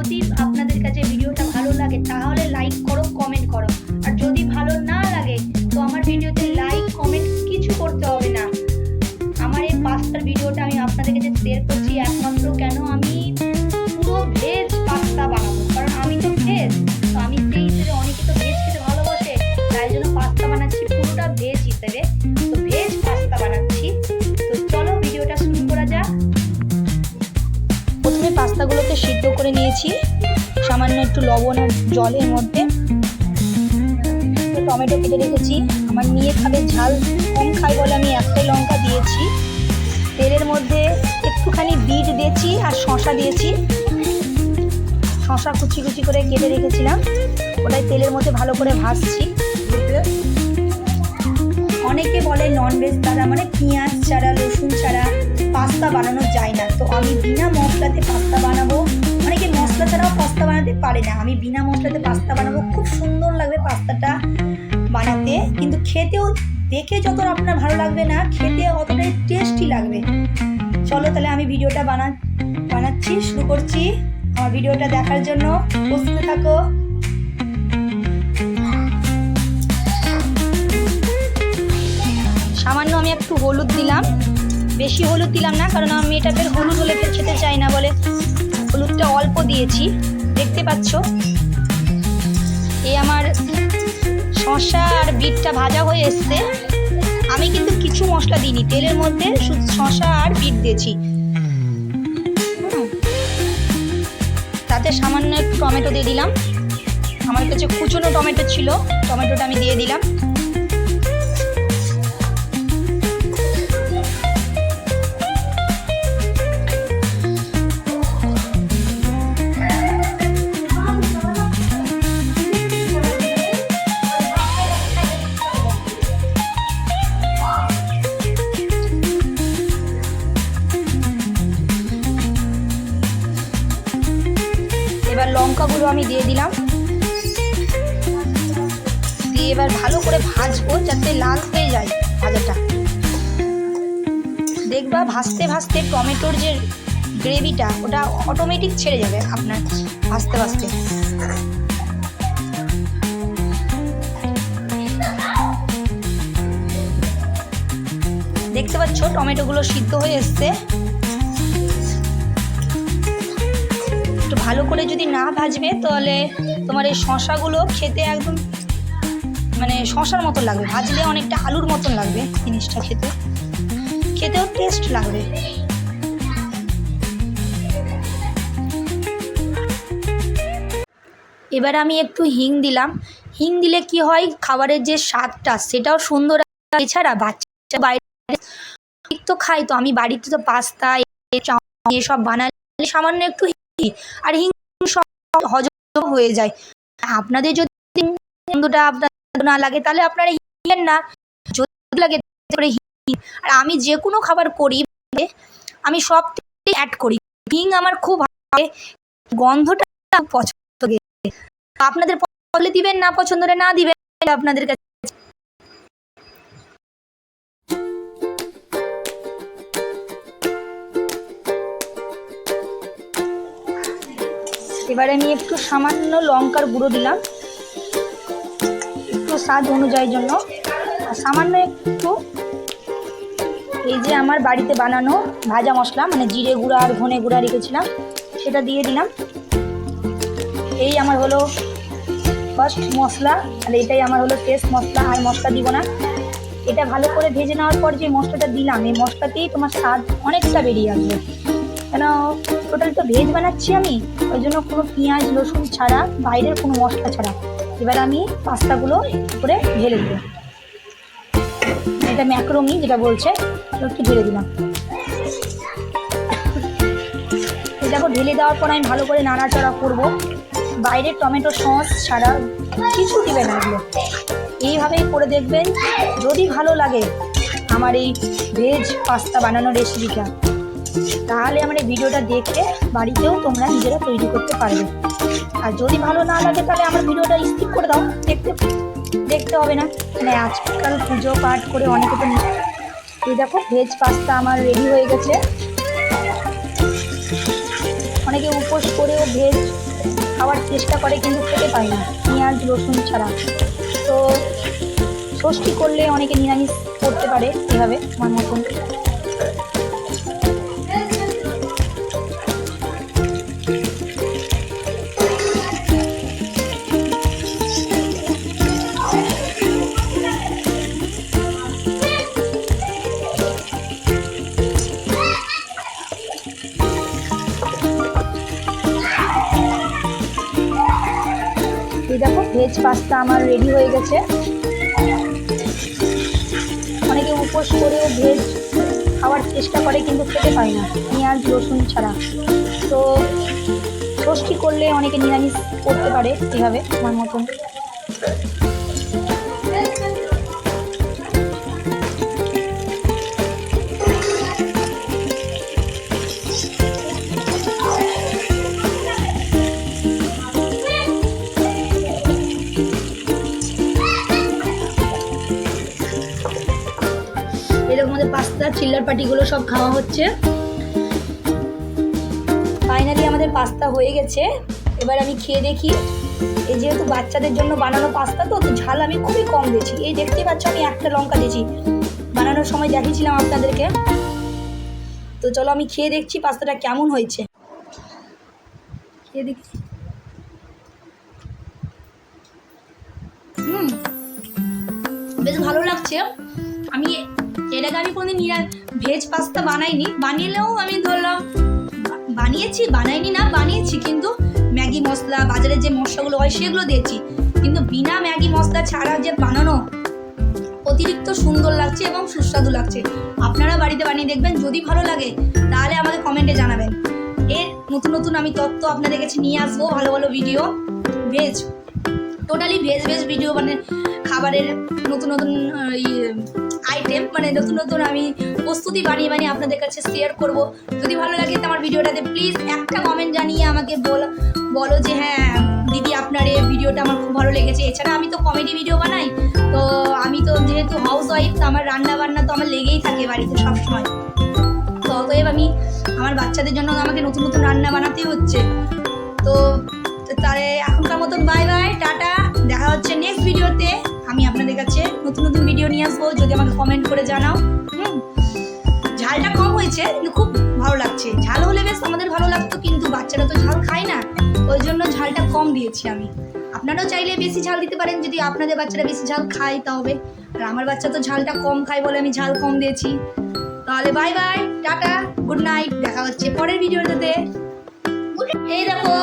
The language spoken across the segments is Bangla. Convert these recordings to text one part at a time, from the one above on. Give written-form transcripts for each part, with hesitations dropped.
যদি আপনাদের কাছে ভিডিওটা ভালো লাগে তাহলে লাইক করো, কমেন্ট করো। আর যদি ভালো না লাগে তো আমার ভিডিওতে লাইক কমেন্ট কিছু করতে হবে না। আমার এই পাস্তার ভিডিওটা আমি আপনাদের কাছে শেয়ার করছি একমাত্র কেন, আমি পুরো ভেজ পাস্তা বানাবো, কারণ আমি তো ভেজ। তো আমি সেই হিসেবে, অনেকে তো ভেজ খেতে ভালোবাসে, তাই জন্য পাস্তা বানাচ্ছি পুরোটা ভেজ হিসেবে। তো ভেজ পাস্তা বানাচ্ছি। তো চলো ভিডিওটা শুরু করা যাক। প্রথমে পাস্তাগুলোকে সিদ্ধ করে নিয়েছি সামান্য একটু লবণ আর জলের মধ্যে। টমেটো কেটে রেখেছি, আমার নিয়ে খাবে ঝাল কম খাই বলে আমি একটাই লঙ্কা দিয়েছি। তেলের মধ্যে একটুখানি বিট দিয়েছি আর শসা দিয়েছি। শসা কুচি কুচি করে কেটে রেখেছিলাম, ওটাই তেলের মধ্যে ভালো করে ভাজছি। অনেকে বলে ননভেজ দাদা, মানে পেঁয়াজ ছাড়া রসুন ছাড়া পাস্তা বানানো যায় না। তো আমি বিনা মশলাতে পাস্তা বানাবো। অনেকে মশলা ছাড়াও পাস্তা বানাতে পারে না, আমি বিনা মশলাতে পাস্তা বানাবো। খুব সুন্দর লাগবে পাস্তাটা বানাতে, কিন্তু খেতেও দেখে যত আপনার ভালো লাগবে না, খেতে অতটাই টেস্টি লাগবে। চলো তাহলে আমি ভিডিওটা বানাচ্ছি, শুরু করছি। আমার ভিডিওটা দেখার জন্য প্রস্তুত থাকো। সামান্য আমি একটু হলুদ দিলাম, বেশি হলুদ দিলাম না, কারণ আমি এটা ফের হলুদ হলে ফের খেতে চাই না বলে হলুদটা অল্প দিয়েছি। দেখতে পাচ্ছ এই আমার শসা আর বিটটা ভাজা হয়ে এসছে। আমি কিন্তু কিছু মশলা দিইনি, তেলের মধ্যে শুধু শসা আর বিট দিয়েছি। তাতে সামান্য একটু টমেটো দিয়ে দিলাম, আমার কাছে কুচনো টমেটো ছিল, টমেটোটা আমি দিয়ে দিলাম। এবার লঙ্কাগুলো আমি দিয়ে দিলাম, দিয়ে এবার ভালো করে ভাজবো যাতে লাল হয়ে যায় ভাজাটা। দেখবা ভাজতে ভাজতে টমেটোর যে গ্রেভিটা ওটা অটোমেটিক ছেড়ে যাবে আপনার ভাজতে ভাজতে। দেখতে পাচ্ছ টমেটোগুলো সিদ্ধ হয়ে এসছে। ভালো করে যদি না ভাজবে তাহলে তোমার এই শসাগুলো খেতে একদম মানে শসার মতো লাগবে, ভাজলে অনেকটা আলুর মতন লাগবে জিনিসটা, খেতেও টেস্ট লাগবে। এবার আমি একটু হিং দিলাম। হিং দিলে কি হয়, খাবারের যে স্বাদটা সেটাও সুন্দর। এছাড়া বাচ্চা বাইরে তো খাই, তো আমি বাড়িতে তো পাস্তা এসব বানালে সামান্য একটু আর হিং সব হজম হয়ে যায়। আপনাদের যদি গন্ধটা আপনার না লাগে তাহলে আপনারা হিং না, যদি লাগে হিং। আর আমি যে কোনো খাবার করি আমি সব অ্যাড করি হিং, আমার খুব ভালো লাগে, গন্ধটা পছন্দ। আপনাদের পছন্দ দিবেন, না পছন্দ না দিবেন আপনাদের কাছে। এবারে আমি একটু সামান্য লঙ্কার গুঁড়ো দিলাম, একটু স্বাদ অনুযায়ী জন্য। আর সামান্য একটু এই যে আমার বাড়িতে বানানো ভাজা মশলা, মানে জিরে গুঁড়া আর ধনে গুঁড়া রেখেছিলাম, সেটা দিয়ে দিলাম। এই আমার হলো ফার্স্ট মশলা, আর এটাই আমার হলো টেস্ট মশলা, আর মশলা দিব না। এটা ভালো করে ভেজে নেওয়ার পর যে মশলাটা দিলাম, এই মশলাতেই তোমার স্বাদ অনেকটা বেরিয়ে আসবে। কেন টোটাল তো ভেজ বানাচ্ছি আমি, ওই জন্য কোনো পেঁয়াজ রসুন ছাড়া, বাইরের কোনো মশলা ছাড়া। এবার আমি পাস্তাগুলো করে ঢেলে দেবো, এটা ম্যাক্রোনি যেটা বলছে, একটু ঢেলে দিলাম। এটাকে ঢেলে দেওয়ার পর আমি ভালো করে নাড়াচাড়া করবো। বাইরের টমেটো সস ছাড়া কিছু দিবে না এগুলো, এইভাবেই করে দেখবেন। যদি ভালো লাগে আমার এই ভেজ পাস্তা বানানোর রেসিপিটা, তাহলে আমার এই ভিডিওটা দেখে বাড়িতেও তোমরা নিজেরা তৈরি করতে পারবে। আর যদি ভালো না লাগে তাহলে আমার ভিডিওটা স্কিপ করে দাও, দেখতে হবে না। মানে আজকাল পুজো পাঠ করে অনেকে তো এই দেখো ভেজ পাস্তা আমার রেডি হয়ে গেছে। অনেকে উপোস করেও ভেজ খাওয়ার চেষ্টা করে কিন্তু খেতে পায় না পেঁয়াজ রসুন ছাড়া। তো ষষ্ঠী করলে অনেকে নিরামিষ করতে পারে এভাবে আমার মতন। এই দেখো ভেজ পাস্তা আমার রেডি হয়ে গেছে। অনেকে উপোস করেও ভেজ খাওয়ার চেষ্টা করে কিন্তু খেতে পায় না পেঁয়াজ রসুন ছাড়া। তো ষষ্ঠী করলে অনেকে নিরামিষ করতে পারে এভাবে আমার মতন। এরকম আমাদের পাস্তা চিল্লার পাটিগুলো সব খাওয়া হচ্ছে। ফাইনালি আমাদের পাস্তা হয়ে গেছে। এবার আমি খেয়ে দেখি। এই যেহেতু বাচ্চাদের জন্য বানানো পাস্তা তো ঝাল আমি খুবই কম দিয়েছি। এই দেখতেই পাচ্ছ আমি একটা লঙ্কা দিয়েছি, বানানোর সময় দেখিয়েছিলাম আপনাদেরকে। তো চলো আমি খেয়ে দেখছি পাস্তাটা কেমন হয়েছে। খেয়ে দেখি। বেশ ভালো লাগছে। আমি এর আগে আমি কোনোদিন ভেজ পাস্তা বানাইনি, বানিয়েও আমি ধরলাম বানিয়েছি কিন্তু ম্যাগি মশলা বাজারে যে মশলাগুলো হয় সেগুলো দিয়েছি, কিন্তু বিনা ম্যাগি মশলা ছাড়া যে বানানো অতিরিক্ত সুন্দর লাগছে এবং সুস্বাদু লাগছে। আপনারা বাড়িতে বানিয়ে দেখবেন, যদি ভালো লাগে তাহলে আমাকে কমেন্টে জানাবেন। এর নতুন নতুন আমি তথ্য আপনাদের কাছে নিয়ে আসবো, ভালো ভালো video, veg totally veg video, মানে খাবারের নতুন নতুন আইটেম, মানে নতুন নতুন আমি প্রস্তুতি বানিয়ে আপনাদের কাছে শেয়ার করব। যদি ভালো লাগে তো আমার ভিডিওটাতে প্লিজ একটা কমেন্ট জানিয়ে আমাকে বলো যে হ্যাঁ দিদি আপনার এই ভিডিওটা আমার খুব ভালো লেগেছে। এছাড়া আমি তো কমেডি ভিডিও বানাই, তো আমি তো যেহেতু হাউস ওয়াইফ, তো আমার রান্না বান্না তো আমার লেগেই থাকে বাড়িতে সবসময়। তো অতএব আমি আমার বাচ্চাদের জন্য আমাকে নতুন নতুন রান্না বানাতেই হচ্ছে। তো তাহলে এখনকার মতন বাই বাই, টাটা, দেখা হচ্ছে নেক্সট ভিডিওতে। আমি আপনাদের কাছে নতুন নতুন ভিডিও নিয়ে আসবো, যদি আমাকে কমেন্ট করে জানাও। ঝালটা কম হয়েছে কিন্তু খুব ভালো লাগছে। ঝাল হলে বেশ আমাদের ভালো লাগতো, কিন্তু বাচ্চারা তো ঝাল খায় না, ওই জন্য ঝালটা কম দিয়েছি আমি। আপনারাও চাইলে বেশি ঝাল দিতে পারেন যদি আপনাদের বাচ্চারা বেশি ঝাল খায় তবে। আর আমার বাচ্চা তো ঝালটা কম খায় বলে আমি ঝাল কম দিয়েছি। তাহলে bye bye, tata, good night, দেখা হচ্ছে পরের ভিডিওটাতে। এই দেখো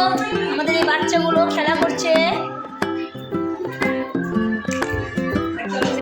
আমাদের এই বাচ্চাগুলো খেলা করছে।